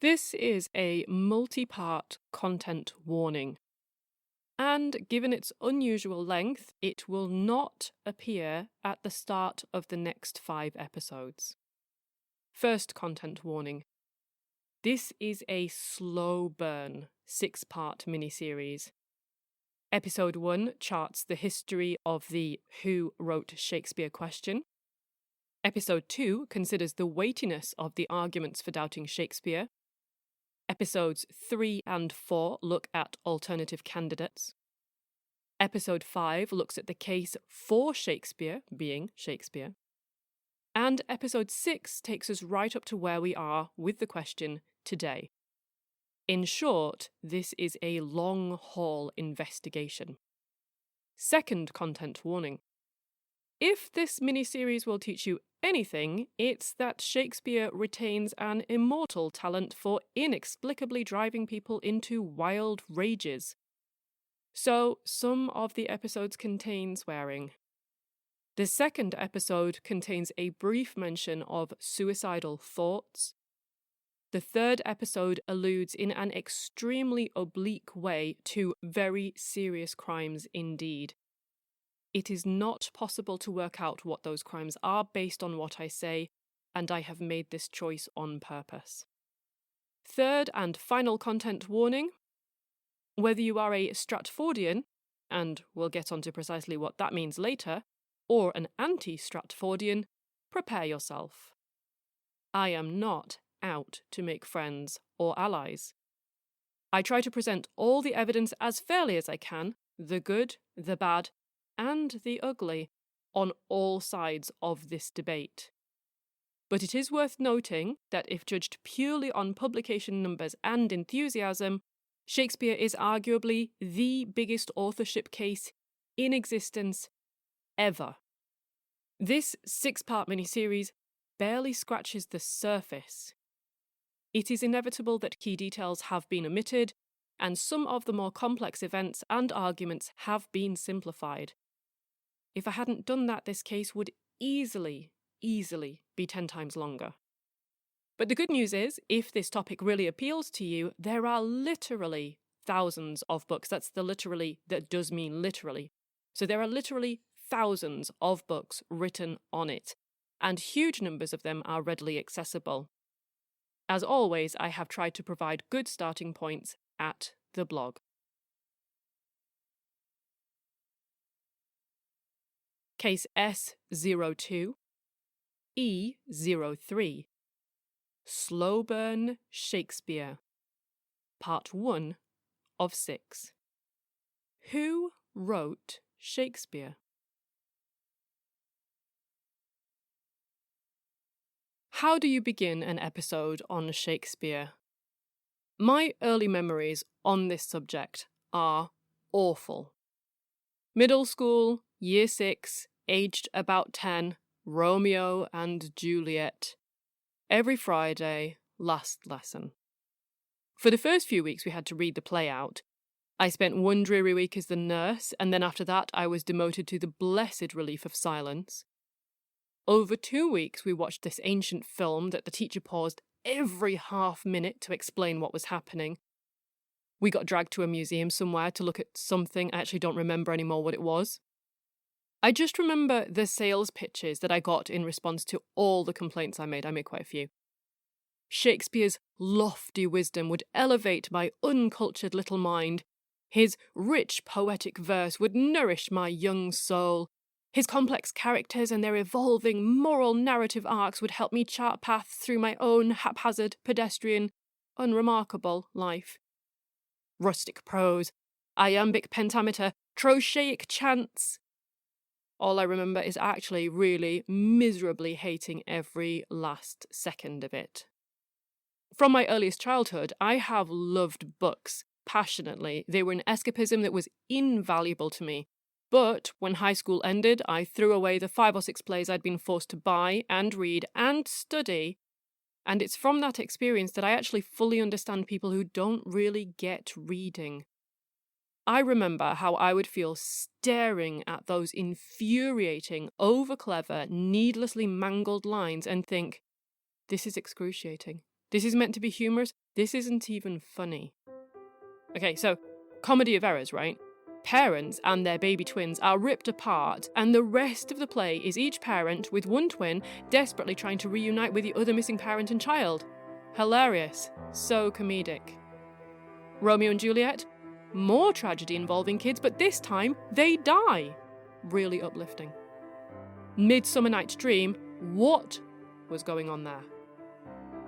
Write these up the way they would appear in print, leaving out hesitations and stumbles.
This is a multi-part content warning, and given its unusual length, it will not appear at the start of the next 5 episodes. First content warning. This is a slow burn 6-part miniseries. Episode 1 charts the history of the Who Wrote Shakespeare question. Episode 2 considers the weightiness of the arguments for doubting Shakespeare. Episodes 3 and 4 look at alternative candidates. Episode 5 looks at the case for Shakespeare, being Shakespeare. And episode 6 takes us right up to where we are with the question today. In short, this is a long-haul investigation. Second content warning. If this miniseries will teach you anything, it's that Shakespeare retains an immortal talent for inexplicably driving people into wild rages. So, some of the episodes contain swearing. The second episode contains a brief mention of suicidal thoughts. The third episode alludes in an extremely oblique way to very serious crimes indeed. It is not possible to work out what those crimes are based on what I say, and I have made this choice on purpose. Third and final content warning. Whether you are a Stratfordian, and we'll get on to precisely what that means later, or an anti-Stratfordian, prepare yourself. I am not out to make friends or allies. I try to present all the evidence as fairly as I can, the good, the bad, and the ugly, on all sides of this debate. But it is worth noting that if judged purely on publication numbers and enthusiasm, Shakespeare is arguably the biggest authorship case in existence ever. This 6-part miniseries barely scratches the surface. It is inevitable that key details have been omitted, and some of the more complex events and arguments have been simplified. If I hadn't done that, this case would easily be 10 times longer. But the good news is, if this topic really appeals to you, there are literally thousands of books. That's the literally that does mean literally. So there are literally thousands of books written on it, and huge numbers of them are readily accessible. As always, I have tried to provide good starting points at the blog. Case S02E03. Slowburn Shakespeare. Part 1 of 6. Who wrote Shakespeare? How do you begin an episode on Shakespeare? My early memories on this subject are awful. Middle school, year 6, aged about 10, Romeo and Juliet. Every Friday, last lesson. For the first few weeks we had to read the play out. I spent one dreary week as the nurse, and then after that I was demoted to the blessed relief of silence. Over 2 weeks we watched this ancient film that the teacher paused every half minute to explain what was happening. We got dragged to a museum somewhere to look at something. I actually don't remember anymore what it was. I just remember the sales pitches that I got in response to all the complaints I made. I made quite a few. Shakespeare's lofty wisdom would elevate my uncultured little mind. His rich poetic verse would nourish my young soul. His complex characters and their evolving moral narrative arcs would help me chart paths through my own haphazard, pedestrian, unremarkable life. Rustic prose, iambic pentameter, trochaic chants. All I remember is actually really miserably hating every last second of it. From my earliest childhood, I have loved books passionately. They were an escapism that was invaluable to me. But when high school ended, I threw away the 5 or 6 plays I'd been forced to buy and read and study. And it's from that experience that I actually fully understand people who don't really get reading. I remember how I would feel staring at those infuriating, over-clever, needlessly mangled lines and think, this is excruciating. This is meant to be humorous. This isn't even funny. Okay, so comedy of errors, right? Parents and their baby twins are ripped apart, and the rest of the play is each parent with one twin desperately trying to reunite with the other missing parent and child. Hilarious. So comedic. Romeo and Juliet? More tragedy involving kids, but this time they die. Really uplifting. Midsummer Night's Dream? What was going on there?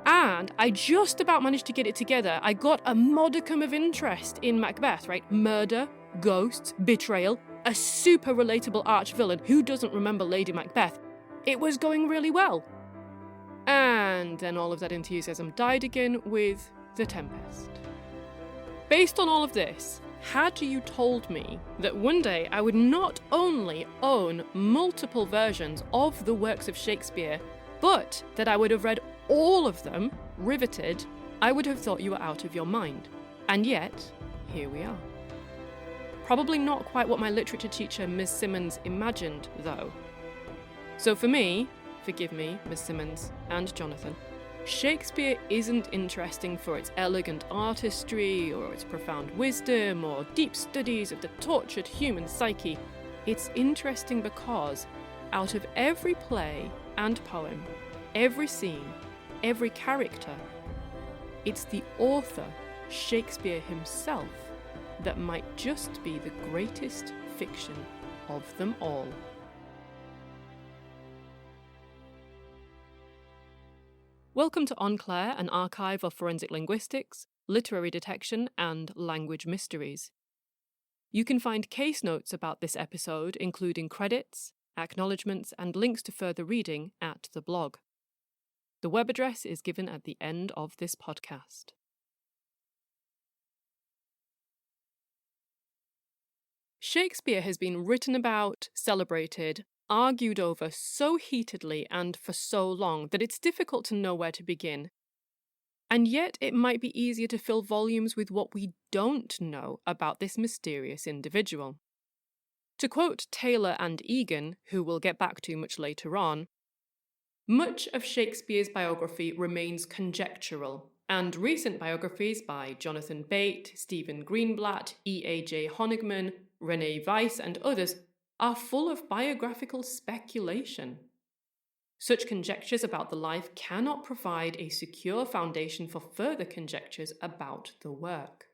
And I just about managed to get it together. I got a modicum of interest in Macbeth, right? Murder, ghosts, betrayal, a super relatable arch-villain. Who doesn't remember Lady Macbeth? It was going really well. And then all of that enthusiasm died again with The Tempest. Based on all of this, had you told me that one day I would not only own multiple versions of the works of Shakespeare, but that I would have read all of them, riveted, I would have thought you were out of your mind. And yet, here we are. Probably not quite what my literature teacher, Ms. Simmons, imagined, though. So for me, forgive me, Ms. Simmons and Jonathan, Shakespeare isn't interesting for its elegant artistry, or its profound wisdom, or deep studies of the tortured human psyche. It's interesting because, out of every play and poem, every scene, every character, it's the author, Shakespeare himself, that might just be the greatest fiction of them all. Welcome to En Clair, an archive of forensic linguistics, literary detection, and language mysteries. You can find case notes about this episode, including credits, acknowledgements, and links to further reading at the blog. The web address is given at the end of this podcast. Shakespeare has been written about, celebrated, argued over so heatedly and for so long that it's difficult to know where to begin. And yet it might be easier to fill volumes with what we don't know about this mysterious individual. To quote Taylor and Egan, who we'll get back to much later on, much of Shakespeare's biography remains conjectural, and recent biographies by Jonathan Bate, Stephen Greenblatt, E.A.J. Honigman, Renee Weiss, and others are full of biographical speculation. Such conjectures about the life cannot provide a secure foundation for further conjectures about the work.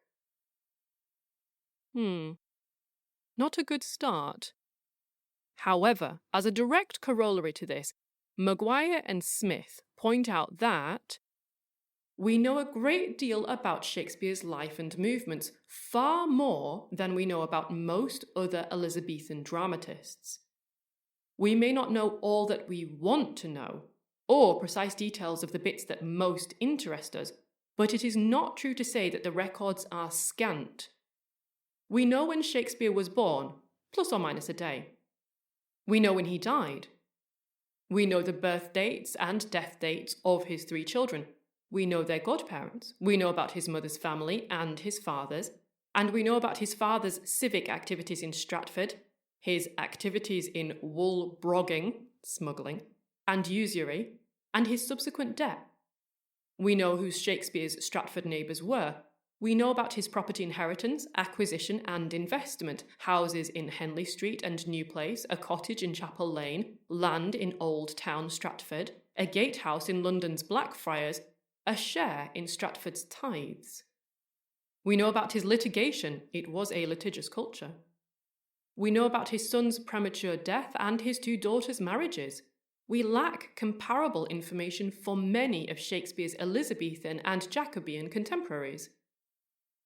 Not a good start. However, as a direct corollary to this, Maguire and Smith point out that we know a great deal about Shakespeare's life and movements, far more than we know about most other Elizabethan dramatists. We may not know all that we want to know, or precise details of the bits that most interest us, but it is not true to say that the records are scant. We know when Shakespeare was born, plus or minus a day. We know when he died. We know the birth dates and death dates of his 3 children. We know their godparents. We know about his mother's family and his father's. And we know about his father's civic activities in Stratford, his activities in wool brogging, smuggling, and usury, and his subsequent death. We know who Shakespeare's Stratford neighbours were. We know about his property inheritance, acquisition and investment, houses in Henley Street and New Place, a cottage in Chapel Lane, land in Old Town Stratford, a gatehouse in London's Blackfriars, a share in Stratford's tithes. We know about his litigation, it was a litigious culture. We know about his son's premature death and his 2 daughters' marriages. We lack comparable information for many of Shakespeare's Elizabethan and Jacobean contemporaries.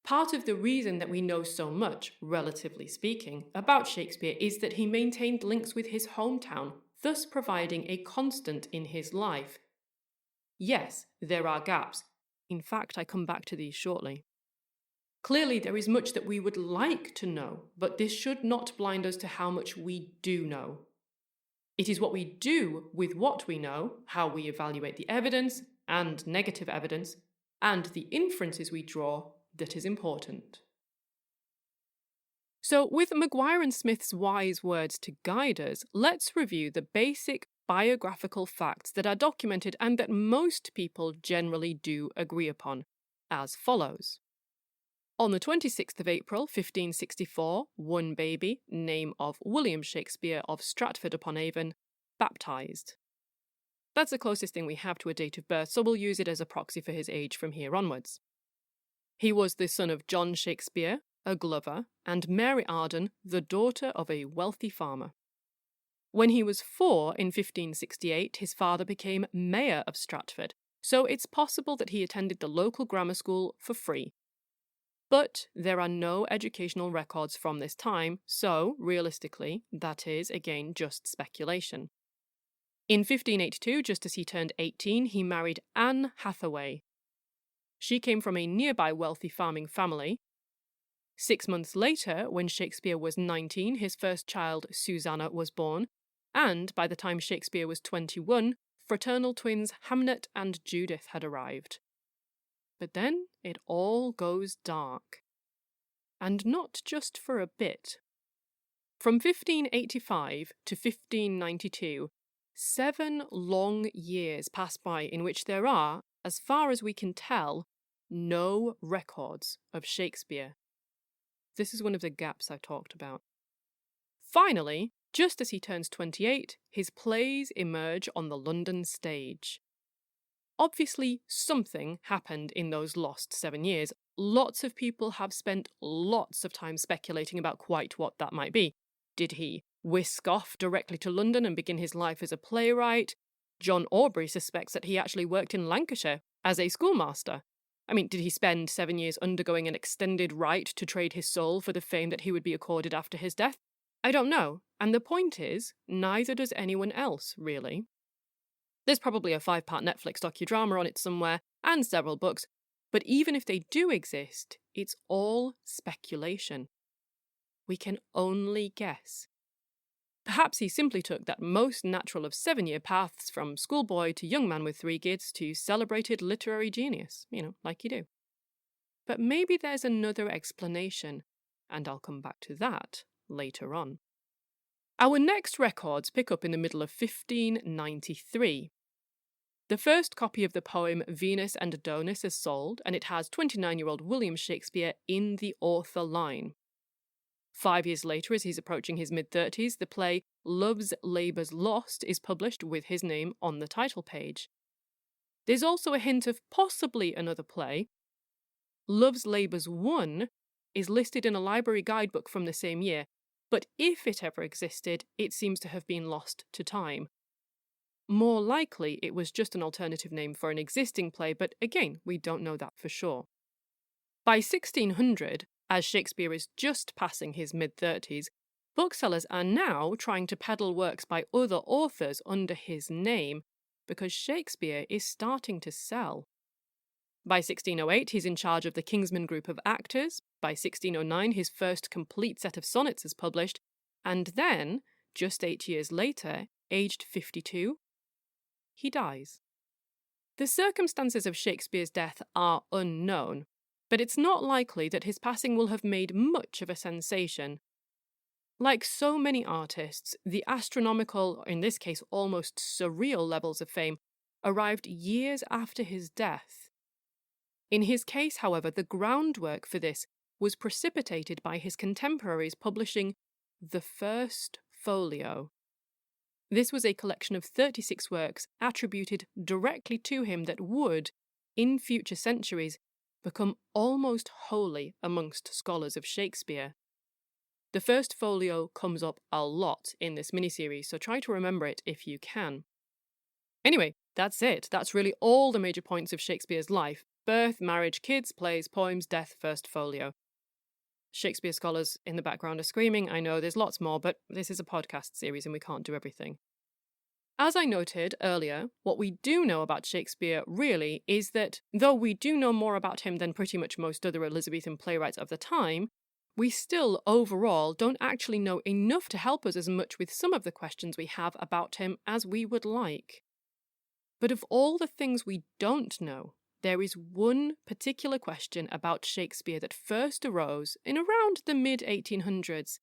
Part of the reason that we know so much, relatively speaking, about Shakespeare is that he maintained links with his hometown, thus providing a constant in his life. Yes, there are gaps. In fact, I come back to these shortly. Clearly, there is much that we would like to know, but this should not blind us to how much we do know. It is what we do with what we know, how we evaluate the evidence and negative evidence, and the inferences we draw that is important. So, with Maguire and Smith's wise words to guide us, let's review the basic biographical facts that are documented and that most people generally do agree upon, as follows. On the 26th of April, 1564, one baby, name of William Shakespeare of Stratford-upon-Avon, baptised. That's the closest thing we have to a date of birth, so we'll use it as a proxy for his age from here onwards. He was the son of John Shakespeare, a glover, and Mary Arden, the daughter of a wealthy farmer. When he was 4 in 1568, his father became mayor of Stratford, so it's possible that he attended the local grammar school for free. But there are no educational records from this time, so, realistically, that is, again, just speculation. In 1582, just as he turned 18, he married Anne Hathaway. She came from a nearby wealthy farming family. 6 months later, when Shakespeare was 19, his first child, Susanna, was born, and by the time Shakespeare was 21, fraternal twins Hamnet and Judith had arrived. But then it all goes dark. And not just for a bit. From 1585 to 1592, 7 long years pass by in which there are, as far as we can tell, no records of Shakespeare. This is one of the gaps I talked about. Finally, just as he turns 28, his plays emerge on the London stage. Obviously, something happened in those lost 7 years. Lots of people have spent lots of time speculating about quite what that might be. Did he whisk off directly to London and begin his life as a playwright? John Aubrey suspects that he actually worked in Lancashire as a schoolmaster. I mean, did he spend 7 years undergoing an extended rite to trade his soul for the fame that he would be accorded after his death? I don't know, and the point is, neither does anyone else, really. There's probably a 5-part Netflix docudrama on it somewhere, and several books, but even if they do exist, it's all speculation. We can only guess. Perhaps he simply took that most natural of 7-year paths from schoolboy to young man with 3 kids to celebrated literary genius, like you do. But maybe there's another explanation, and I'll come back to that later on. Our next records pick up in the middle of 1593. The first copy of the poem Venus and Adonis is sold, and it has 29-year-old William Shakespeare in the author line. 5 years later, as he's approaching his mid-30s, the play Love's Labour's Lost is published with his name on the title page. There's also a hint of possibly another play. Love's Labour's Won is listed in a library guidebook from the same year, but if it ever existed, it seems to have been lost to time. More likely, it was just an alternative name for an existing play, but again, we don't know that for sure. By 1600, as Shakespeare is just passing his mid-30s, booksellers are now trying to peddle works by other authors under his name because Shakespeare is starting to sell. By 1608, he's in charge of the Kingsman group of actors. By 1609, his first complete set of sonnets is published. And then, just 8 years later, aged 52, he dies. The circumstances of Shakespeare's death are unknown, but it's not likely that his passing will have made much of a sensation. Like so many artists, the astronomical, or in this case almost surreal levels of fame arrived years after his death. In his case, however, the groundwork for this was precipitated by his contemporaries publishing the First Folio. This was a collection of 36 works attributed directly to him that would, in future centuries, become almost holy amongst scholars of Shakespeare. The First Folio comes up a lot in this miniseries, so try to remember it if you can. Anyway, that's it. That's really all the major points of Shakespeare's life: birth, marriage, kids, plays, poems, death, First Folio. Shakespeare scholars in the background are screaming. I know there's lots more, but this is a podcast series and we can't do everything. As I noted earlier, what we do know about Shakespeare really is that, though we do know more about him than pretty much most other Elizabethan playwrights of the time, we still, overall, don't actually know enough to help us as much with some of the questions we have about him as we would like. But of all the things we don't know, there is one particular question about Shakespeare that first arose in around the mid-1800s,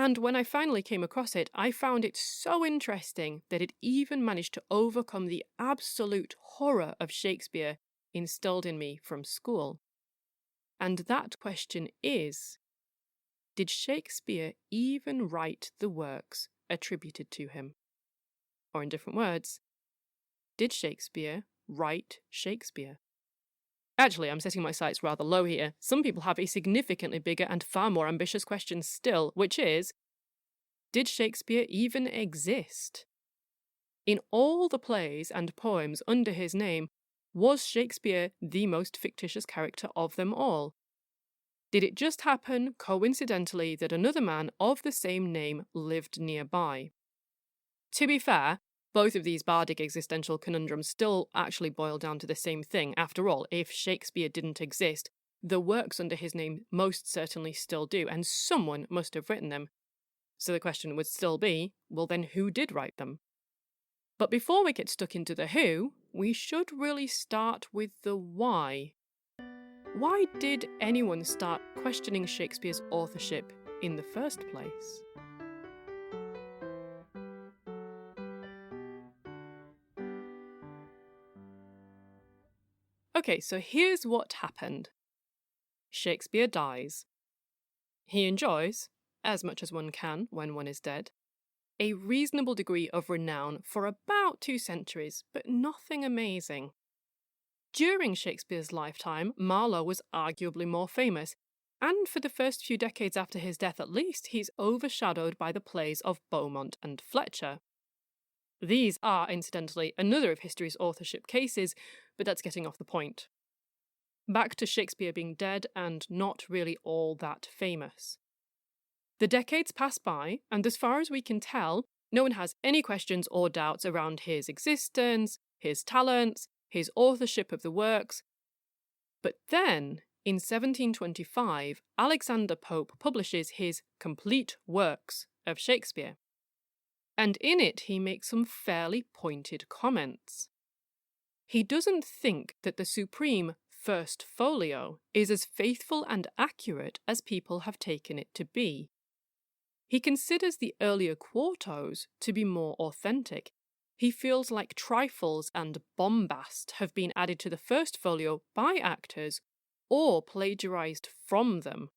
And when I finally came across it, I found it so interesting that it even managed to overcome the absolute horror of Shakespeare instilled in me from school. And that question is, did Shakespeare even write the works attributed to him? Or in different words, did Shakespeare write Shakespeare? Actually, I'm setting my sights rather low here. Some people have a significantly bigger and far more ambitious question still, which is, did Shakespeare even exist? In all the plays and poems under his name, was Shakespeare the most fictitious character of them all? Did it just happen, coincidentally, that another man of the same name lived nearby? To be fair, both of these bardic existential conundrums still actually boil down to the same thing. After all, if Shakespeare didn't exist, the works under his name most certainly still do, and someone must have written them. So the question would still be, well then who did write them? But before we get stuck into the who, we should really start with the why. Why did anyone start questioning Shakespeare's authorship in the first place? Okay, so here's what happened. Shakespeare dies. He enjoys, as much as one can when one is dead, a reasonable degree of renown for about 2 centuries, but nothing amazing. During Shakespeare's lifetime, Marlowe was arguably more famous, and for the first few decades after his death at least, he's overshadowed by the plays of Beaumont and Fletcher. These are, incidentally, another of history's authorship cases, but that's getting off the point. Back to Shakespeare being dead and not really all that famous. The decades pass by, and as far as we can tell, no one has any questions or doubts around his existence, his talents, his authorship of the works. But then, in 1725, Alexander Pope publishes his Complete Works of Shakespeare. And in it he makes some fairly pointed comments. He doesn't think that the supreme First Folio is as faithful and accurate as people have taken it to be. He considers the earlier quartos to be more authentic. He feels like trifles and bombast have been added to the First Folio by actors or plagiarized from them.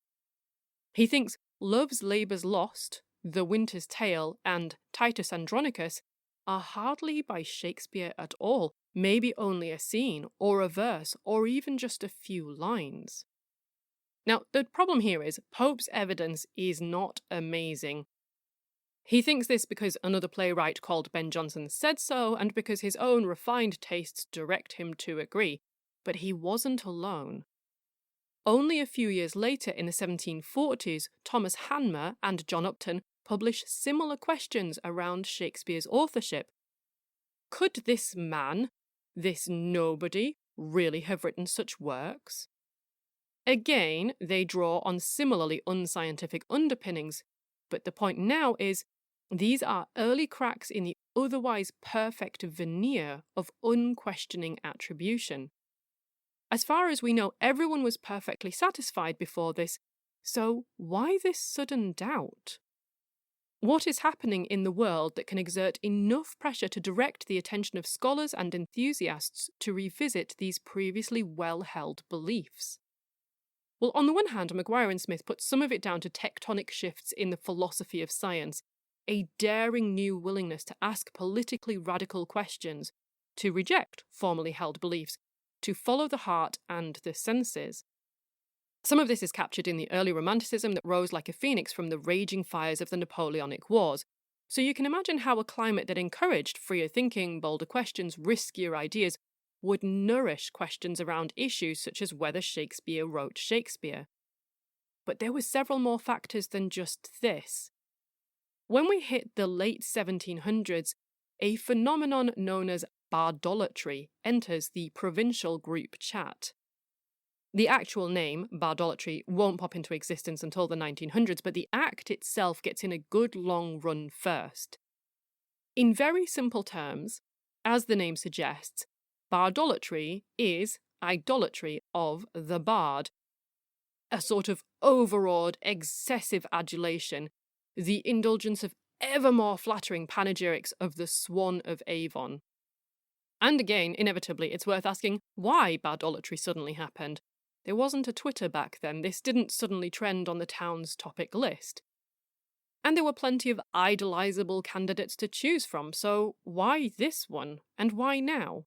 He thinks Love's Labour's Lost, The Winter's Tale, and Titus Andronicus are hardly by Shakespeare at all, maybe only a scene or a verse or even just a few lines. Now, the problem here is Pope's evidence is not amazing. He thinks this because another playwright called Ben Jonson said so, and because his own refined tastes direct him to agree. But he wasn't alone. Only a few years later, in the 1740s, Thomas Hanmer and John Upton publish similar questions around Shakespeare's authorship. Could this man, this nobody, really have written such works? Again, they draw on similarly unscientific underpinnings, but the point now is these are early cracks in the otherwise perfect veneer of unquestioning attribution. As far as we know, everyone was perfectly satisfied before this, so why this sudden doubt? What is happening in the world that can exert enough pressure to direct the attention of scholars and enthusiasts to revisit these previously well-held beliefs? Well, on the one hand, Maguire and Smith put some of it down to tectonic shifts in the philosophy of science, a daring new willingness to ask politically radical questions, to reject formerly held beliefs, to follow the heart and the senses. Some of this is captured in the early Romanticism that rose like a phoenix from the raging fires of the Napoleonic Wars. So you can imagine how a climate that encouraged freer thinking, bolder questions, riskier ideas, would nourish questions around issues such as whether Shakespeare wrote Shakespeare. But there were several more factors than just this. When we hit the late 1700s, a phenomenon known as bardolatry enters the provincial group chat. The actual name, bardolatry, won't pop into existence until the 1900s, but the act itself gets in a good long run first. In very simple terms, as the name suggests, bardolatry is idolatry of the bard, a sort of overawed, excessive adulation, the indulgence of ever more flattering panegyrics of the Swan of Avon. And again, inevitably, it's worth asking why badolatry suddenly happened. There wasn't a Twitter back then. This didn't suddenly trend on the town's topic list. And there were plenty of idolizable candidates to choose from, so why this one? And why now?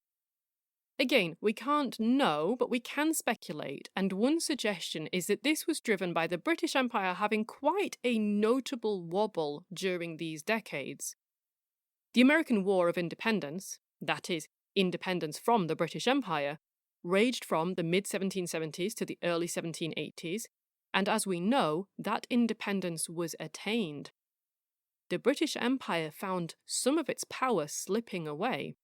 Again, we can't know, but we can speculate, and one suggestion is that this was driven by the British Empire having quite a notable wobble during these decades. The American War of Independence, that is, independence from the British Empire, raged from the mid-1770s to the early 1780s, and as we know, that independence was attained. The British Empire found some of its power slipping away.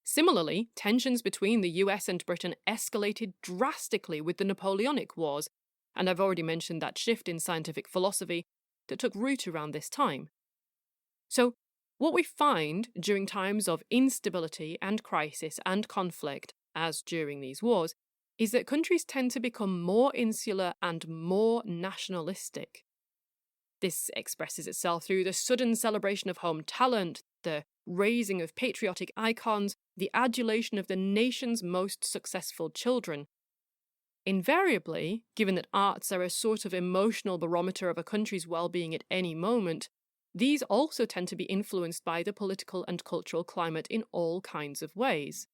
Similarly, tensions between the US and Britain escalated drastically with the Napoleonic Wars, and I've already mentioned that shift in scientific philosophy that took root around this time. So, what we find during times of instability and crisis and conflict, as during these wars, is that countries tend to become more insular and more nationalistic. This expresses itself through the sudden celebration of home talent, the raising of patriotic icons, the adulation of the nation's most successful children. Invariably, given that arts are a sort of emotional barometer of a country's well-being at any moment, these also tend to be influenced by the political and cultural climate in all kinds of ways.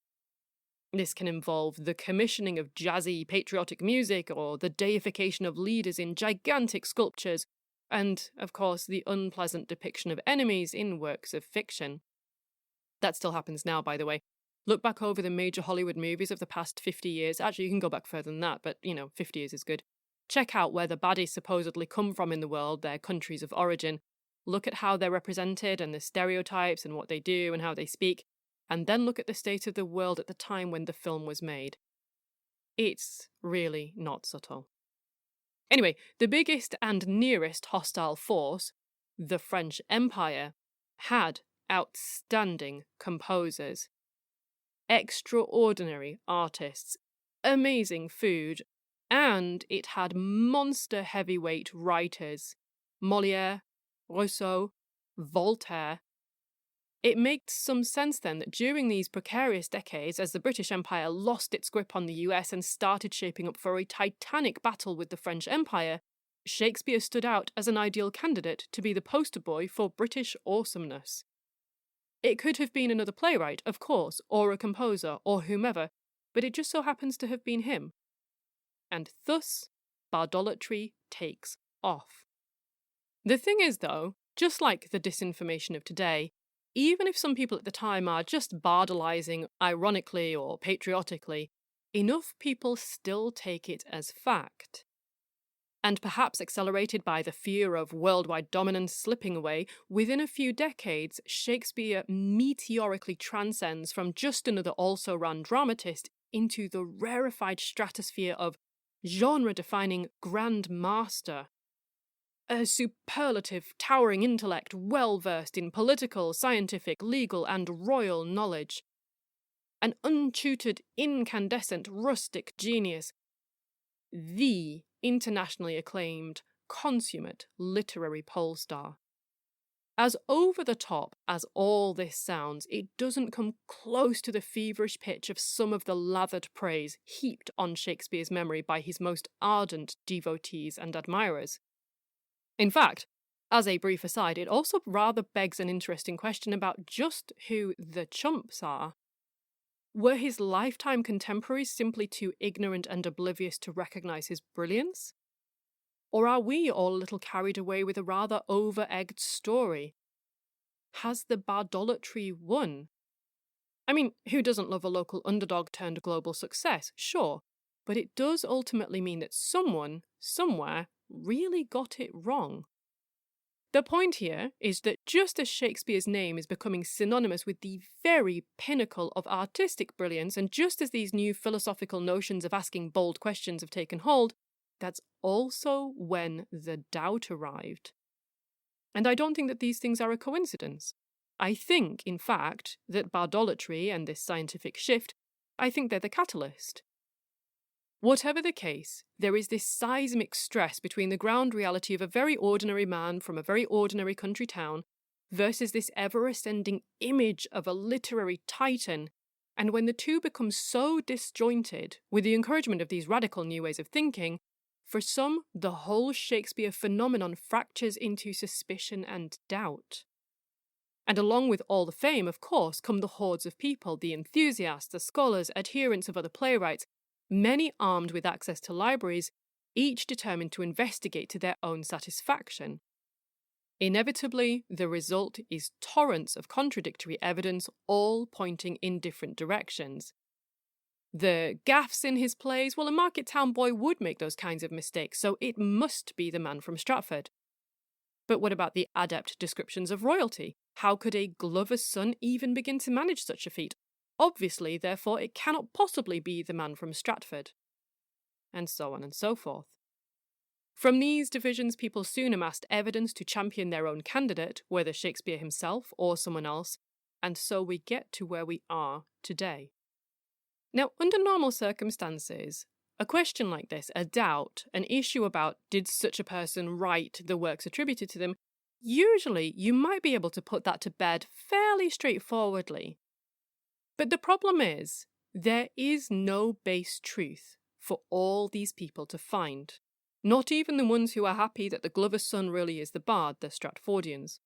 This can involve the commissioning of jazzy, patriotic music, or the deification of leaders in gigantic sculptures, and, of course, the unpleasant depiction of enemies in works of fiction. That still happens now, by the way. Look back over the major Hollywood movies of the past 50 years. Actually, you can go back further than that, but, 50 years is good. Check out where the baddies supposedly come from in the world, their countries of origin. Look at how they're represented and the stereotypes and what they do and how they speak, and then look at the state of the world at the time when the film was made. It's really not subtle. Anyway, the biggest and nearest hostile force, the French Empire, had outstanding composers, extraordinary artists, amazing food, and it had monster heavyweight writers, Molière, Rousseau, Voltaire. It makes some sense then that during these precarious decades, as the British Empire lost its grip on the US and started shaping up for a titanic battle with the French Empire, Shakespeare stood out as an ideal candidate to be the poster boy for British awesomeness. It could have been another playwright, of course, or a composer, or whomever, but it just so happens to have been him. And thus, bardolatry takes off. The thing is, though, just like the disinformation of today, even if some people at the time are just bardalizing ironically or patriotically, enough people still take it as fact. And perhaps accelerated by the fear of worldwide dominance slipping away, within a few decades, Shakespeare meteorically transcends from just another also-ran dramatist into the rarefied stratosphere of genre-defining Grand Master. A superlative, towering intellect well-versed in political, scientific, legal, and royal knowledge. An untutored, incandescent, rustic genius. The internationally acclaimed, consummate literary pole star. As over-the-top as all this sounds, it doesn't come close to the feverish pitch of some of the lathered praise heaped on Shakespeare's memory by his most ardent devotees and admirers. In fact, as a brief aside, it also rather begs an interesting question about just who the chumps are. Were his lifetime contemporaries simply too ignorant and oblivious to recognise his brilliance? Or are we all a little carried away with a rather over-egged story? Has the bardolatry won? I mean, who doesn't love a local underdog turned global success? Sure, but it does ultimately mean that someone, somewhere, really got it wrong. The point here is that just as Shakespeare's name is becoming synonymous with the very pinnacle of artistic brilliance, and just as these new philosophical notions of asking bold questions have taken hold, that's also when the doubt arrived. And I don't think that these things are a coincidence. I think, in fact, that bardolatry and this scientific shift, I think they're the catalyst. Whatever the case, there is this seismic stress between the ground reality of a very ordinary man from a very ordinary country town versus this ever-ascending image of a literary titan. And when the two become so disjointed, with the encouragement of these radical new ways of thinking, for some, the whole Shakespeare phenomenon fractures into suspicion and doubt. And along with all the fame, of course, come the hordes of people, the enthusiasts, the scholars, adherents of other playwrights, many armed with access to libraries, each determined to investigate to their own satisfaction. Inevitably, the result is torrents of contradictory evidence, all pointing in different directions. The gaffes in his plays, well, a market town boy would make those kinds of mistakes, so it must be the man from Stratford. But what about the adept descriptions of royalty? How could a glover's son even begin to manage such a feat? Obviously, therefore, it cannot possibly be the man from Stratford. And so on and so forth. From these divisions, people soon amassed evidence to champion their own candidate, whether Shakespeare himself or someone else, and so we get to where we are today. Now, under normal circumstances, a question like this, a doubt, an issue about did such a person write the works attributed to them, usually you might be able to put that to bed fairly straightforwardly. But the problem is, there is no base truth for all these people to find. Not even the ones who are happy that the glover's son really is the bard, the Stratfordians.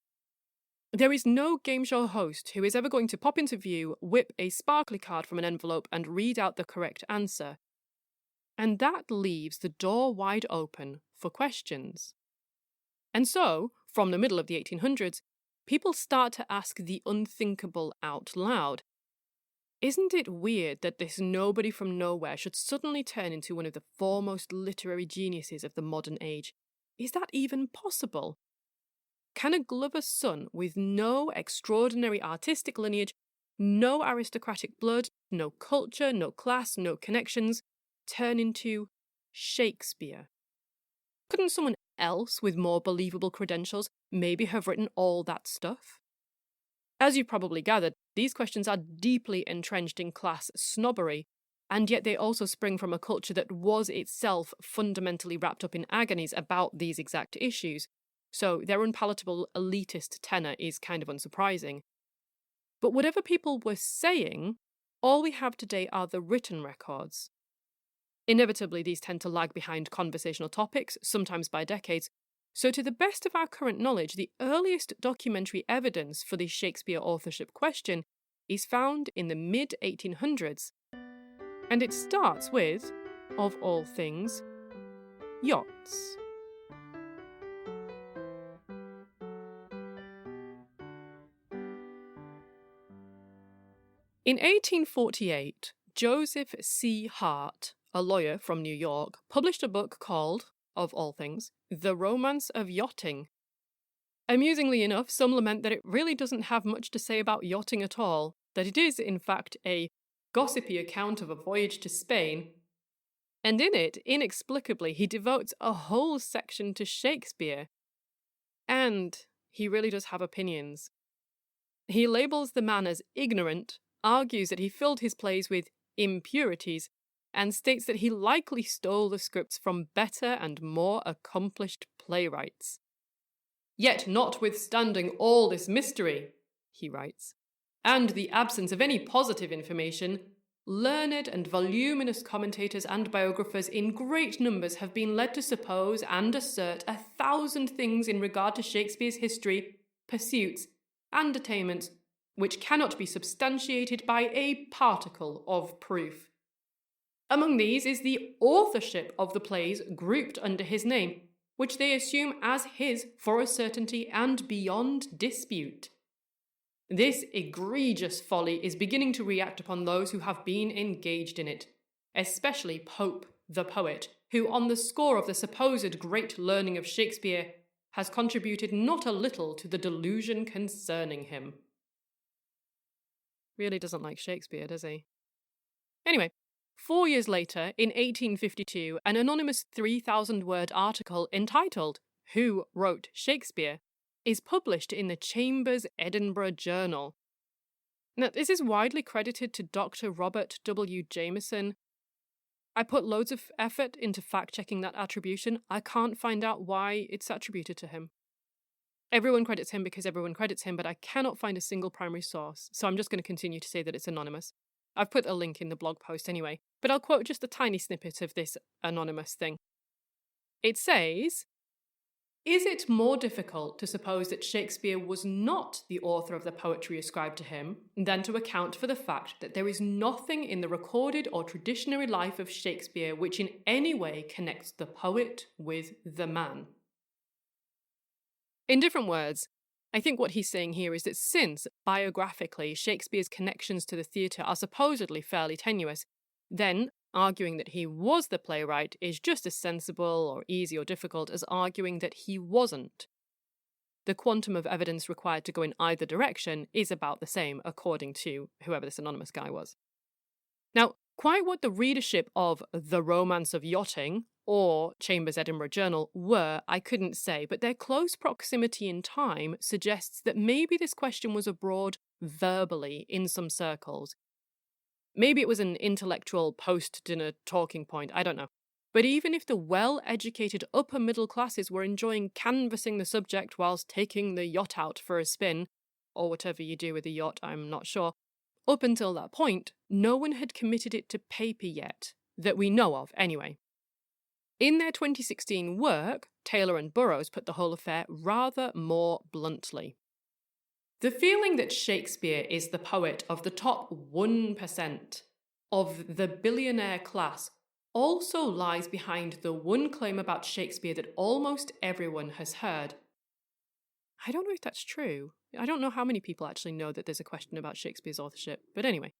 There is no game show host who is ever going to pop into view, whip a sparkly card from an envelope and read out the correct answer. And that leaves the door wide open for questions. And so, from the middle of the 1800s, people start to ask the unthinkable out loud. Isn't it weird that this nobody from nowhere should suddenly turn into one of the foremost literary geniuses of the modern age? Is that even possible? Can a glover's son with no extraordinary artistic lineage, no aristocratic blood, no culture, no class, no connections, turn into Shakespeare? Couldn't someone else with more believable credentials maybe have written all that stuff? As you've probably gathered, these questions are deeply entrenched in class snobbery, and yet they also spring from a culture that was itself fundamentally wrapped up in agonies about these exact issues, so their unpalatable elitist tenor is kind of unsurprising. But whatever people were saying, all we have today are the written records. Inevitably, these tend to lag behind conversational topics, sometimes by decades, so to the best of our current knowledge, the earliest documentary evidence for the Shakespeare authorship question is found in the mid-1800s, and it starts with, of all things, yachts. In 1848, Joseph C. Hart, a lawyer from New York, published a book called, of all things, The Romance of Yachting. Amusingly enough, some lament that it really doesn't have much to say about yachting at all, that it is, in fact, a gossipy account of a voyage to Spain. And in it, inexplicably, he devotes a whole section to Shakespeare. And he really does have opinions. He labels the man as ignorant, argues that he filled his plays with impurities, and states that he likely stole the scripts from better and more accomplished playwrights. Yet notwithstanding all this mystery, he writes, and the absence of any positive information, learned and voluminous commentators and biographers in great numbers have been led to suppose and assert 1,000 things in regard to Shakespeare's history, pursuits, and attainments, which cannot be substantiated by a particle of proof. Among these is the authorship of the plays grouped under his name, which they assume as his for a certainty and beyond dispute. This egregious folly is beginning to react upon those who have been engaged in it, especially Pope, the poet, who, on the score of the supposed great learning of Shakespeare, has contributed not a little to the delusion concerning him. Really doesn't like Shakespeare, does he? Anyway, 4 years later, in 1852, an anonymous 3,000-word article entitled Who Wrote Shakespeare is published in the Chambers Edinburgh Journal. Now, this is widely credited to Dr. Robert W. Jameson, I put loads of effort into fact-checking that attribution. I can't find out why it's attributed to him. Everyone credits him because everyone credits him, but I cannot find a single primary source, so I'm just going to continue to say that it's anonymous. I've put a link in the blog post anyway, but I'll quote just a tiny snippet of this anonymous thing. It says, "Is it more difficult to suppose that Shakespeare was not the author of the poetry ascribed to him than to account for the fact that there is nothing in the recorded or traditionary life of Shakespeare which in any way connects the poet with the man?" In different words, I think what he's saying here is that since, biographically, Shakespeare's connections to the theatre are supposedly fairly tenuous, then arguing that he was the playwright is just as sensible or easy or difficult as arguing that he wasn't. The quantum of evidence required to go in either direction is about the same, according to whoever this anonymous guy was. Now, quite what the readership of The Romance of Yachting or Chambers' Edinburgh Journal were, I couldn't say, but their close proximity in time suggests that maybe this question was abroad verbally in some circles. Maybe it was an intellectual post-dinner talking point, I don't know. But even if the well-educated upper middle classes were enjoying canvassing the subject whilst taking the yacht out for a spin, or whatever you do with a yacht, I'm not sure, up until that point, no one had committed it to paper yet, that we know of anyway. In their 2016 work, Taylor and Burroughs put the whole affair rather more bluntly. "The feeling that Shakespeare is the poet of the top 1% of the billionaire class also lies behind the one claim about Shakespeare that almost everyone has heard." I don't know if that's true. I don't know how many people actually know that there's a question about Shakespeare's authorship, but anyway.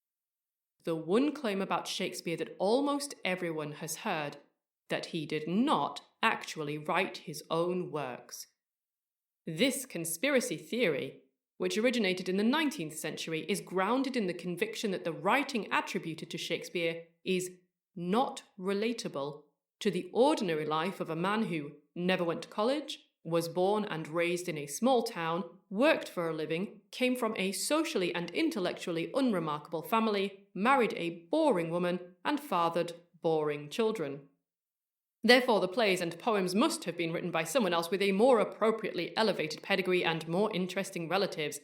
"The one claim about Shakespeare that almost everyone has heard, that he did not actually write his own works. This conspiracy theory, which originated in the 19th century, is grounded in the conviction that the writing attributed to Shakespeare is not relatable to the ordinary life of a man who never went to college, was born and raised in a small town, worked for a living, came from a socially and intellectually unremarkable family, married a boring woman, and fathered boring children. Therefore, the plays and poems must have been written by someone else with a more appropriately elevated pedigree and more interesting relatives.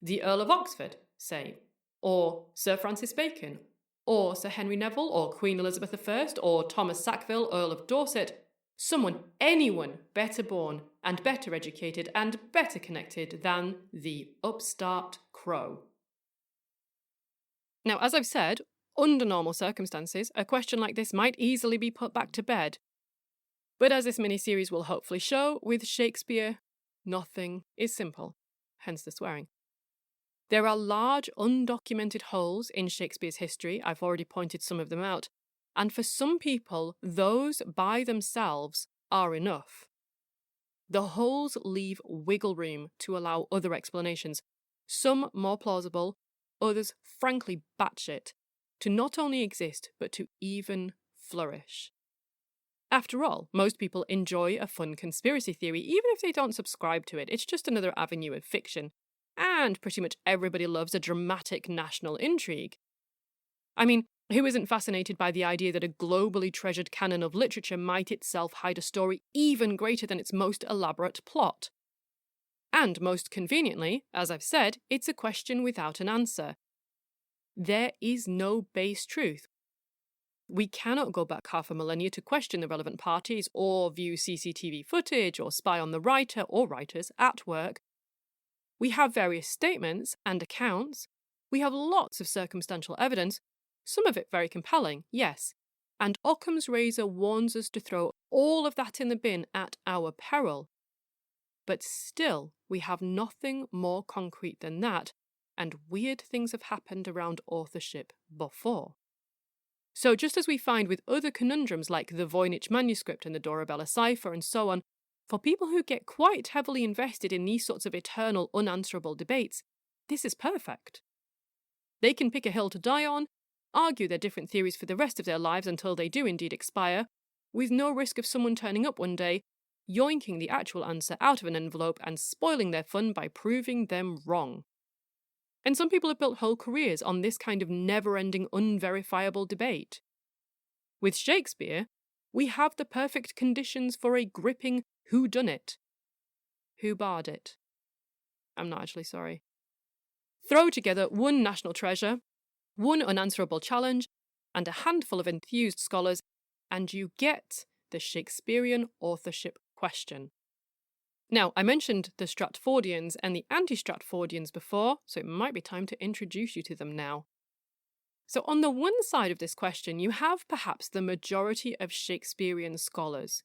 The Earl of Oxford, say, or Sir Francis Bacon, or Sir Henry Neville, or Queen Elizabeth I, or Thomas Sackville, Earl of Dorset. Anyone better born and better educated and better connected than the upstart crow." Now, as I've said, under normal circumstances, a question like this might easily be put back to bed. But as this mini-series will hopefully show, with Shakespeare, nothing is simple, hence the swearing. There are large undocumented holes in Shakespeare's history, I've already pointed some of them out, and for some people, those by themselves are enough. The holes leave wiggle room to allow other explanations, some more plausible, others frankly batshit, to not only exist, but to even flourish. After all, most people enjoy a fun conspiracy theory, even if they don't subscribe to it. It's just another avenue of fiction. And pretty much everybody loves a dramatic national intrigue. I mean, who isn't fascinated by the idea that a globally treasured canon of literature might itself hide a story even greater than its most elaborate plot? And most conveniently, as I've said, it's a question without an answer. There is no base truth. We cannot go back half a millennia to question the relevant parties or view CCTV footage or spy on the writer or writers at work. We have various statements and accounts. We have lots of circumstantial evidence, some of it very compelling, yes. And Occam's razor warns us to throw all of that in the bin at our peril. But still, we have nothing more concrete than that, and weird things have happened around authorship before. So just as we find with other conundrums like the Voynich manuscript and the Dorabella cipher and so on, for people who get quite heavily invested in these sorts of eternal unanswerable debates, this is perfect. They can pick a hill to die on, argue their different theories for the rest of their lives until they do indeed expire, with no risk of someone turning up one day, yoinking the actual answer out of an envelope and spoiling their fun by proving them wrong. And some people have built whole careers on this kind of never-ending, unverifiable debate. With Shakespeare, we have the perfect conditions for a gripping whodunit. Who barred it? I'm not actually sorry. Throw together one national treasure, one unanswerable challenge, and a handful of enthused scholars, and you get the Shakespearean authorship question. Now, I mentioned the Stratfordians and the anti-Stratfordians before, so it might be time to introduce you to them now. So on the one side of this question, you have perhaps the majority of Shakespearean scholars.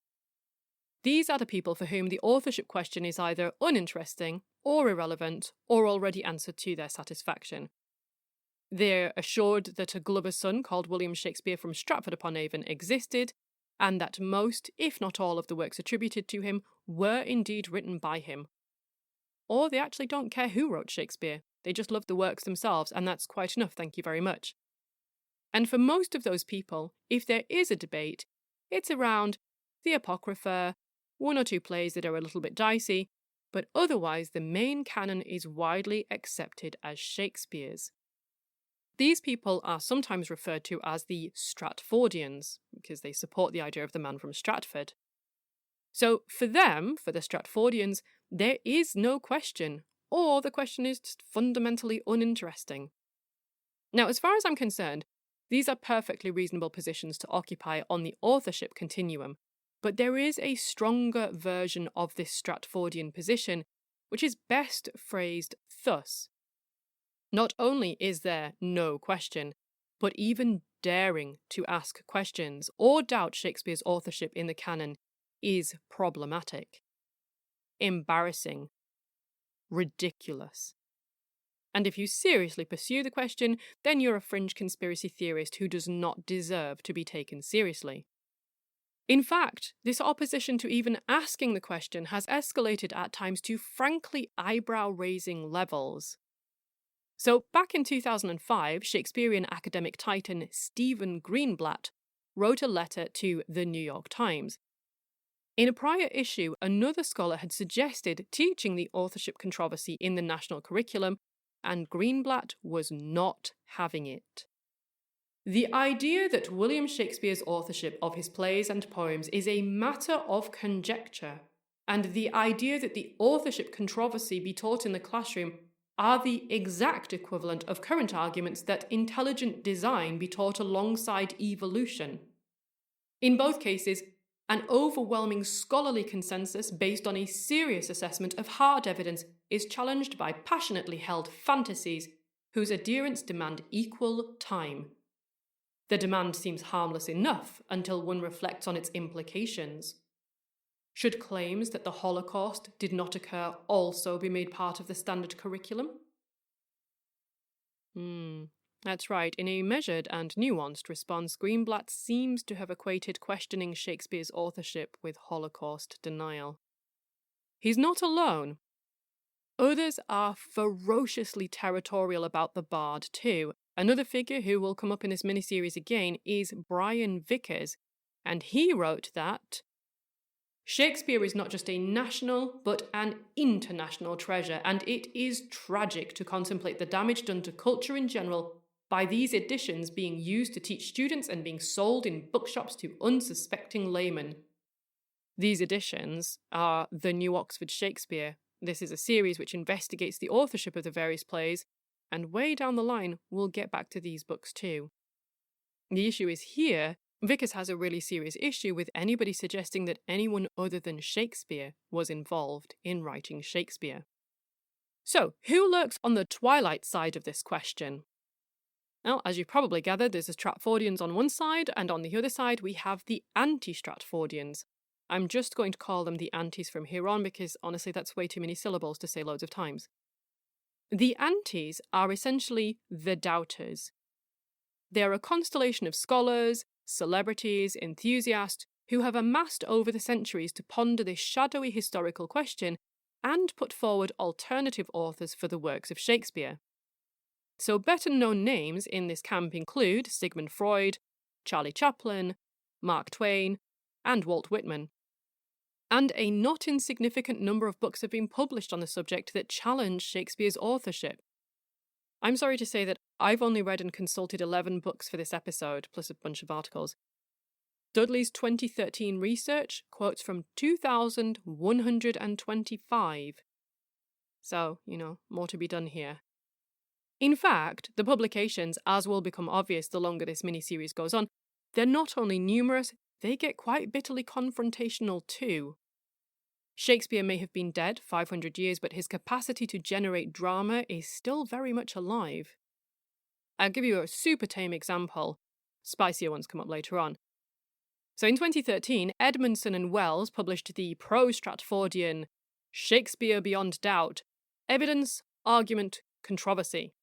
These are the people for whom the authorship question is either uninteresting or irrelevant or already answered to their satisfaction. They're assured that a Glover's son called William Shakespeare from Stratford-upon-Avon existed, and that most, if not all, of the works attributed to him were indeed written by him. Or they actually don't care who wrote Shakespeare, they just love the works themselves, and that's quite enough, thank you very much. And for most of those people, if there is a debate, it's around the Apocrypha, one or two plays that are a little bit dicey, but otherwise the main canon is widely accepted as Shakespeare's. These people are sometimes referred to as the Stratfordians, because they support the idea of the man from Stratford. So for them, for the Stratfordians, there is no question, or the question is just fundamentally uninteresting. Now, as far as I'm concerned, these are perfectly reasonable positions to occupy on the authorship continuum, but there is a stronger version of this Stratfordian position, which is best phrased thus. Not only is there no question, but even daring to ask questions or doubt Shakespeare's authorship in the canon is problematic, embarrassing, ridiculous. And if you seriously pursue the question, then you're a fringe conspiracy theorist who does not deserve to be taken seriously. In fact, this opposition to even asking the question has escalated at times to frankly eyebrow-raising levels. So, back in 2005, Shakespearean academic titan Stephen Greenblatt wrote a letter to the New York Times. In a prior issue, another scholar had suggested teaching the authorship controversy in the national curriculum, and Greenblatt was not having it. The idea that William Shakespeare's authorship of his plays and poems is a matter of conjecture, and the idea that the authorship controversy be taught in the classroom are the exact equivalent of current arguments that intelligent design be taught alongside evolution. In both cases, an overwhelming scholarly consensus based on a serious assessment of hard evidence is challenged by passionately held fantasies whose adherents demand equal time. The demand seems harmless enough until one reflects on its implications. Should claims that the Holocaust did not occur also be made part of the standard curriculum? That's right. In a measured and nuanced response, Greenblatt seems to have equated questioning Shakespeare's authorship with Holocaust denial. He's not alone. Others are ferociously territorial about the Bard too. Another figure who will come up in this miniseries again is Brian Vickers, and he wrote that Shakespeare is not just a national, but an international treasure, and it is tragic to contemplate the damage done to culture in general by these editions being used to teach students and being sold in bookshops to unsuspecting laymen. These editions are The New Oxford Shakespeare. This is a series which investigates the authorship of the various plays, and way down the line, we'll get back to these books too. The issue is here, Vickers has a really serious issue with anybody suggesting that anyone other than Shakespeare was involved in writing Shakespeare. So, who lurks on the twilight side of this question? Well, as you've probably gathered, there's the Stratfordians on one side, and on the other side we have the anti-Stratfordians. I'm just going to call them the antis from here on because honestly that's way too many syllables to say loads of times. The antis are essentially the doubters. They are a constellation of scholars, celebrities, enthusiasts who have amassed over the centuries to ponder this shadowy historical question and put forward alternative authors for the works of Shakespeare. So better known names in this camp include Sigmund Freud, Charlie Chaplin, Mark Twain, and Walt Whitman. And a not insignificant number of books have been published on the subject that challenge Shakespeare's authorship. I'm sorry to say that I've only read and consulted 11 books for this episode, plus a bunch of articles. Dudley's 2013 research quotes from 2,125. So, more to be done here. In fact, the publications, as will become obvious the longer this mini-series goes on, they're not only numerous, they get quite bitterly confrontational too. Shakespeare may have been dead 500 years, but his capacity to generate drama is still very much alive. I'll give you a super tame example. Spicier ones come up later on. So in 2013, Edmondson and Wells published the pro-Stratfordian Shakespeare Beyond Doubt, Evidence, Argument, Controversy.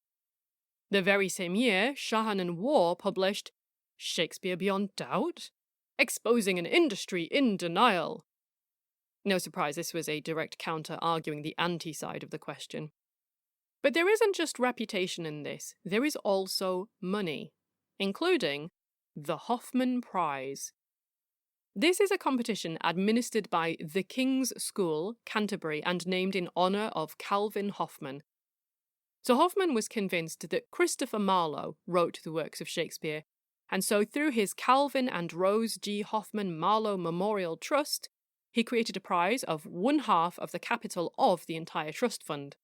The very same year, Shahan and Waugh published Shakespeare Beyond Doubt, Exposing an Industry in Denial. No surprise, this was a direct counter arguing the anti-side of the question. But there isn't just reputation in this, there is also money, including the Hoffman Prize. This is a competition administered by the King's School, Canterbury, and named in honour of Calvin Hoffman. So Hoffman was convinced that Christopher Marlowe wrote the works of Shakespeare, and so through his Calvin and Rose G. Hoffman Marlowe Memorial Trust, he created a prize of 1/2 of the capital of the entire trust fund.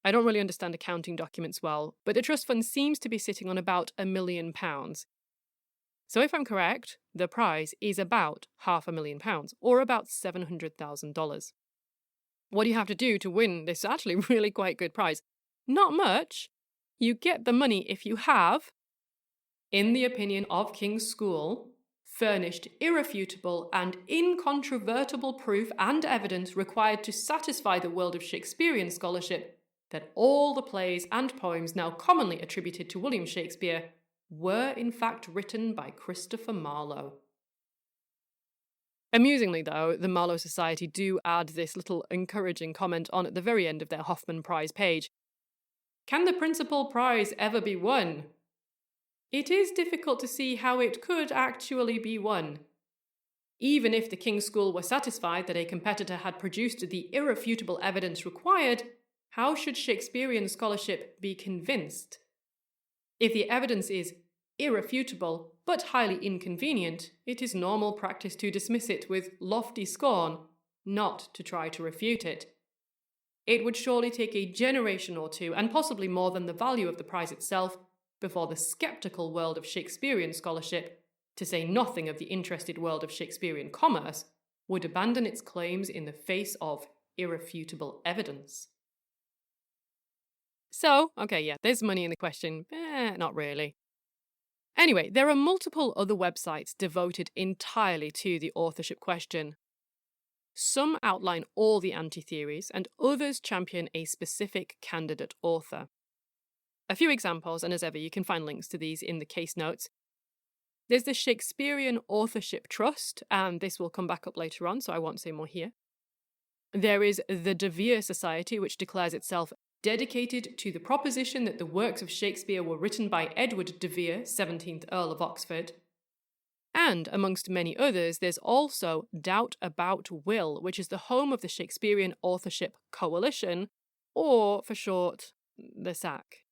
I don't really understand accounting documents well, but the trust fund seems to be sitting on about £1 million. So if I'm correct, the prize is about £500,000, or about $700,000. What do you have to do to win this actually really quite good prize? Not much. You get the money if you have, in the opinion of King's School, furnished irrefutable and incontrovertible proof and evidence required to satisfy the world of Shakespearean scholarship that all the plays and poems now commonly attributed to William Shakespeare were in fact written by Christopher Marlowe. Amusingly, though, the Marlowe Society do add this little encouraging comment on at the very end of their Hoffman Prize page. Can the principal prize ever be won? It is difficult to see how it could actually be won. Even if the King's School were satisfied that a competitor had produced the irrefutable evidence required, how should Shakespearean scholarship be convinced? If the evidence is irrefutable but highly inconvenient, it is normal practice to dismiss it with lofty scorn, not to try to refute it. It would surely take a generation or two, and possibly more than the value of the prize itself, before the sceptical world of Shakespearean scholarship, to say nothing of the interested world of Shakespearean commerce, would abandon its claims in the face of irrefutable evidence. So, there's money in the question. Not really. Anyway, there are multiple other websites devoted entirely to the authorship question. Some outline all the anti-theories, and others champion a specific candidate author. A few examples, and as ever, you can find links to these in the case notes. There's the Shakespearean Authorship Trust, and this will come back up later on, so I won't say more here. There is the De Vere Society, which declares itself dedicated to the proposition that the works of Shakespeare were written by Edward de Vere, 17th Earl of Oxford. And, amongst many others, there's also Doubt About Will, which is the home of the Shakespearean Authorship Coalition, or, for short, the SAC.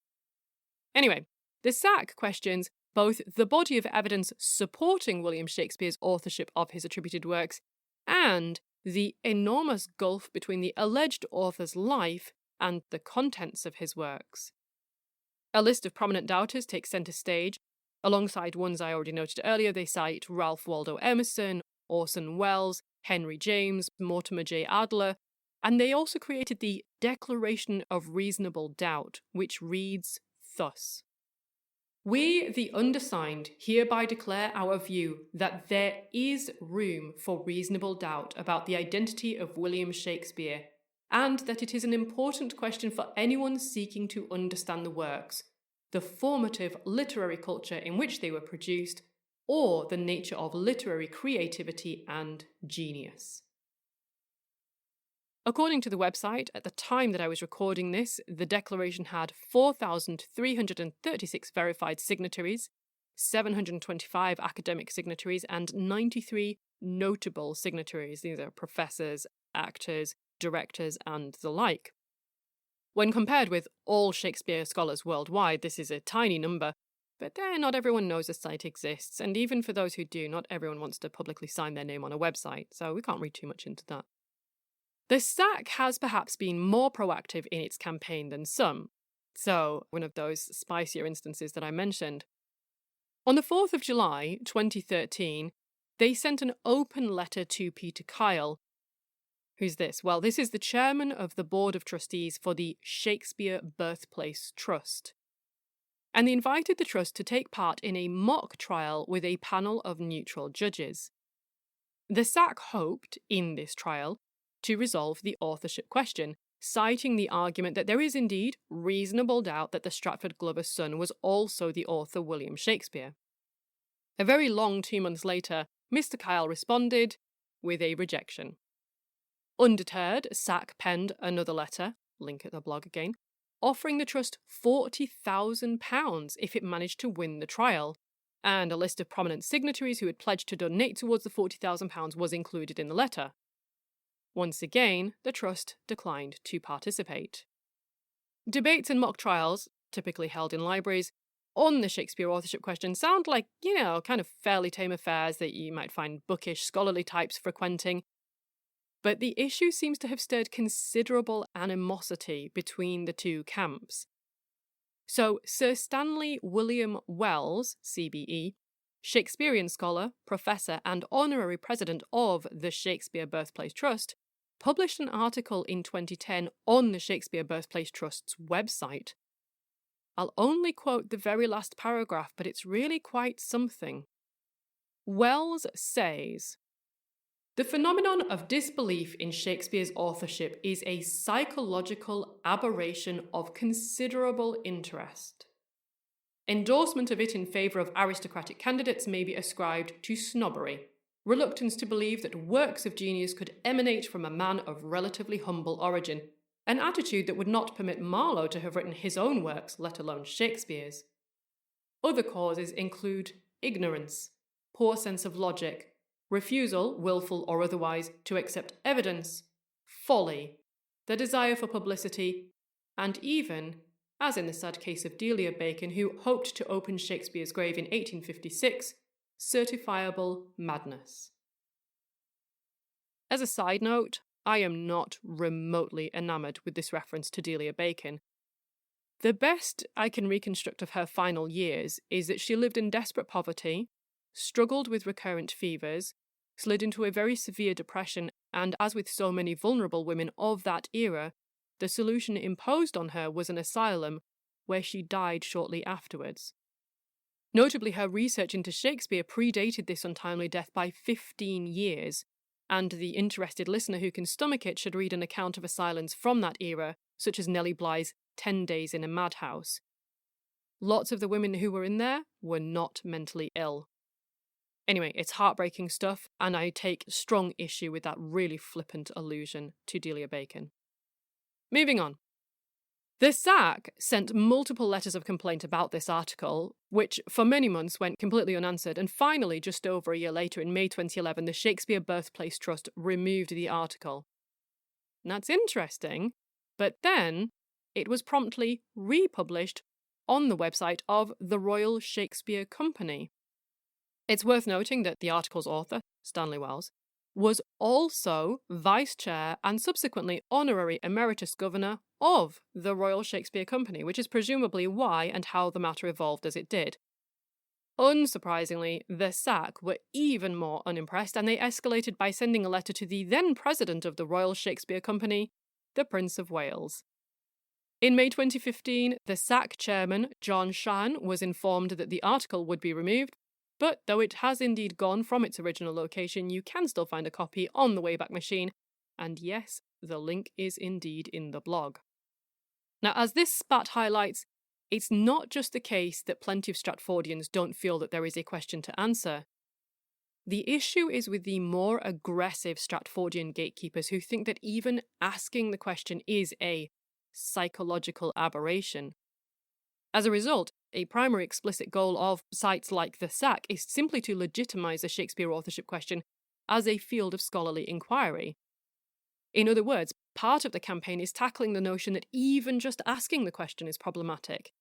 Anyway, the SAC questions both the body of evidence supporting William Shakespeare's authorship of his attributed works and the enormous gulf between the alleged author's life and the contents of his works. A list of prominent doubters takes centre stage. Alongside ones I already noted earlier, they cite Ralph Waldo Emerson, Orson Welles, Henry James, Mortimer J. Adler, and they also created the Declaration of Reasonable Doubt, which reads thus. We, the undersigned, hereby declare our view that there is room for reasonable doubt about the identity of William Shakespeare, and that it is an important question for anyone seeking to understand the works, the formative literary culture in which they were produced, or the nature of literary creativity and genius. According to the website, at the time that I was recording this, the declaration had 4,336 verified signatories, 725 academic signatories, and 93 notable signatories. These are professors, actors, directors, and the like. When compared with all Shakespeare scholars worldwide, this is a tiny number, But not everyone knows the site exists, and even for those who do, not everyone wants to publicly sign their name on a website, so we can't read too much into that. The SAC has perhaps been more proactive in its campaign than some, so one of those spicier instances that I mentioned. On the 4th of July 2013, they sent an open letter to Peter Kyle. Who's this? Well, this is the chairman of the Board of Trustees for the Shakespeare Birthplace Trust. And they invited the trust to take part in a mock trial with a panel of neutral judges. The SAC hoped, in this trial, to resolve the authorship question, citing the argument that there is indeed reasonable doubt that the Stratford Glover's son was also the author William Shakespeare. A very long 2 months later, Mr. Kyle responded with a rejection. Undeterred, SAC penned another letter, link at the blog again, offering the trust £40,000 if it managed to win the trial, and a list of prominent signatories who had pledged to donate towards the £40,000 was included in the letter. Once again, the trust declined to participate. Debates and mock trials, typically held in libraries, on the Shakespeare authorship question sound like, kind of fairly tame affairs that you might find bookish scholarly types frequenting. But the issue seems to have stirred considerable animosity between the two camps. So Sir Stanley William Wells, CBE, Shakespearean scholar, professor, and honorary president of the Shakespeare Birthplace Trust, published an article in 2010 on the Shakespeare Birthplace Trust's website. I'll only quote the very last paragraph, but it's really quite something. Wells says, "The phenomenon of disbelief in Shakespeare's authorship is a psychological aberration of considerable interest. Endorsement of it in favour of aristocratic candidates may be ascribed to snobbery, reluctance to believe that works of genius could emanate from a man of relatively humble origin, an attitude that would not permit Marlowe to have written his own works, let alone Shakespeare's. Other causes include ignorance, poor sense of logic, refusal, willful or otherwise, to accept evidence, folly, the desire for publicity, and even, as in the sad case of Delia Bacon, who hoped to open Shakespeare's grave in 1856, certifiable madness." As a side note, I am not remotely enamoured with this reference to Delia Bacon. The best I can reconstruct of her final years is that she lived in desperate poverty, struggled with recurrent fevers, slid into a very severe depression, and as with so many vulnerable women of that era, the solution imposed on her was an asylum where she died shortly afterwards. Notably, her research into Shakespeare predated this untimely death by 15 years, and the interested listener who can stomach it should read an account of asylums from that era, such as Nellie Bly's 10 Days in a Madhouse. Lots of the women who were in there were not mentally ill. Anyway, it's heartbreaking stuff, and I take strong issue with that really flippant allusion to Delia Bacon. Moving on. The SAC sent multiple letters of complaint about this article, which for many months went completely unanswered, and finally, just over a year later, in May 2011, the Shakespeare Birthplace Trust removed the article. And that's interesting, but then it was promptly republished on the website of the Royal Shakespeare Company. It's worth noting that the article's author, Stanley Wells, was also Vice Chair and subsequently Honorary Emeritus Governor of the Royal Shakespeare Company, which is presumably why and how the matter evolved as it did. Unsurprisingly, the SAC were even more unimpressed, and they escalated by sending a letter to the then president of the Royal Shakespeare Company, the Prince of Wales. In May 2015, the SAC chairman, John Shahan, was informed that the article would be removed, but though it has indeed gone from its original location, you can still find a copy on the Wayback Machine, and yes, the link is indeed in the blog. Now, as this spat highlights, it's not just the case that plenty of Stratfordians don't feel that there is a question to answer. The issue is with the more aggressive Stratfordian gatekeepers who think that even asking the question is a psychological aberration. As a result, a primary explicit goal of sites like the SAC is simply to legitimise the Shakespeare authorship question as a field of scholarly inquiry. In other words, part of the campaign is tackling the notion that even just asking the question is problematic.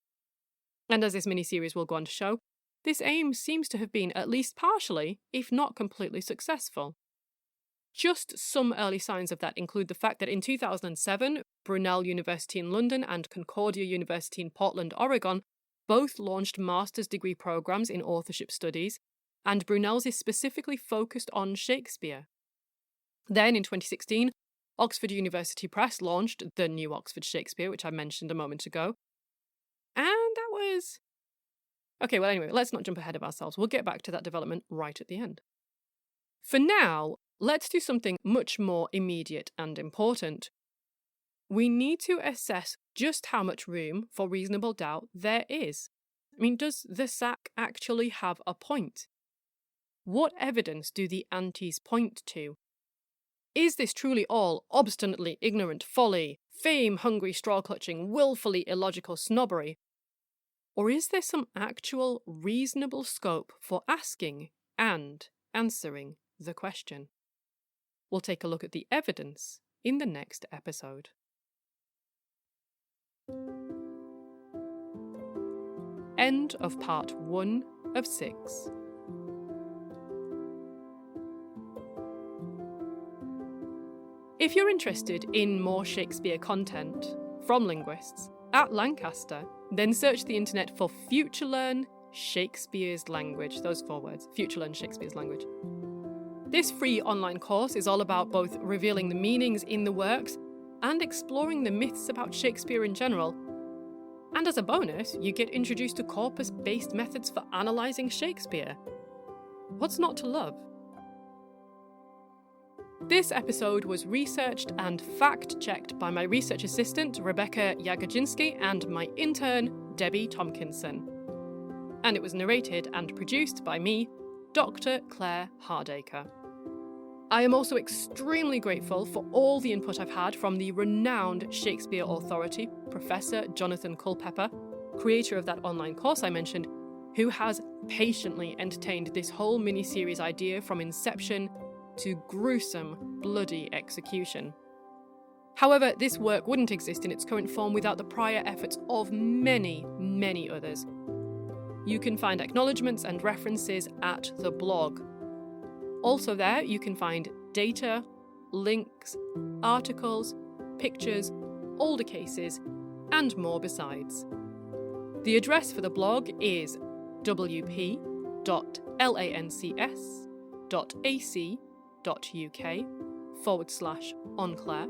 And as this miniseries will go on to show, this aim seems to have been at least partially, if not completely successful. Just some early signs of that include the fact that in 2007, Brunel University in London and Concordia University in Portland, Oregon, both launched master's degree programs in authorship studies, and Brunel's is specifically focused on Shakespeare. Then in 2016, Oxford University Press launched the New Oxford Shakespeare, which I mentioned a moment ago. And that was... Okay, well anyway, let's not jump ahead of ourselves. We'll get back to that development right at the end. For now, let's do something much more immediate and important. We need to assess just how much room for reasonable doubt there is. I mean, does the sack actually have a point? What evidence do the antis point to? Is this truly all obstinately ignorant folly, fame-hungry straw-clutching, willfully illogical snobbery? Or is there some actual reasonable scope for asking and answering the question? We'll take a look at the evidence in the next episode. End of part 1 of 6. If you're interested in more Shakespeare content from linguists at Lancaster, then search the internet for FutureLearn Shakespeare's Language. Those 4 words, FutureLearn Shakespeare's Language. This free online course is all about both revealing the meanings in the works and exploring the myths about Shakespeare in general. And as a bonus, you get introduced to corpus-based methods for analysing Shakespeare. What's not to love? This episode was researched and fact-checked by my research assistant, Rebecca Jagodzinski, and my intern, Debbie Tompkinson. And it was narrated and produced by me, Dr. Claire Hardacre. I am also extremely grateful for all the input I've had from the renowned Shakespeare authority, Professor Jonathan Culpepper, creator of that online course I mentioned, who has patiently entertained this whole mini-series idea from inception to gruesome, bloody execution. However, this work wouldn't exist in its current form without the prior efforts of many, many others. You can find acknowledgements and references at the blog. Also there, you can find data, links, articles, pictures, older cases, and more besides. The address for the blog is wp.lancs.ac.uk/Enclair,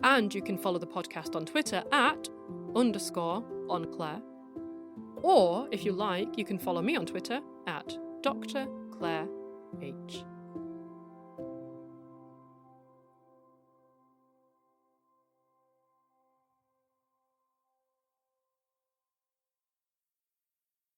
and you can follow the podcast on Twitter at _Enclair, or if you like, you can follow me on Twitter at Dr. Claire H.